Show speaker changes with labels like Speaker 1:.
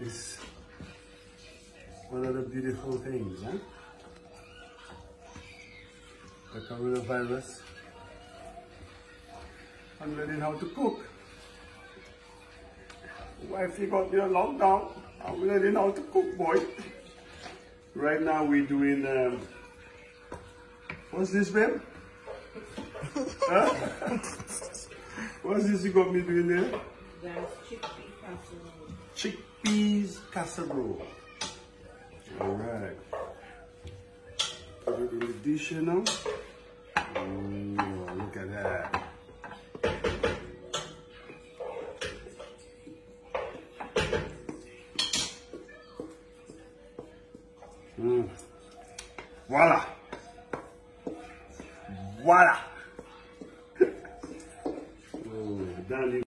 Speaker 1: It's one of the beautiful things, huh? The coronavirus. I'm learning how to cook. Wifey got me on lockdown. I'm learning how to cook, boy. Right now we're doing, what's this, babe? Huh? What's this you got me doing there?
Speaker 2: That's chickpea casserole.
Speaker 1: Chickpeas casserole. Alright. Put it in the dish now. Oh, look at that. Voila! Voila! Oh, done.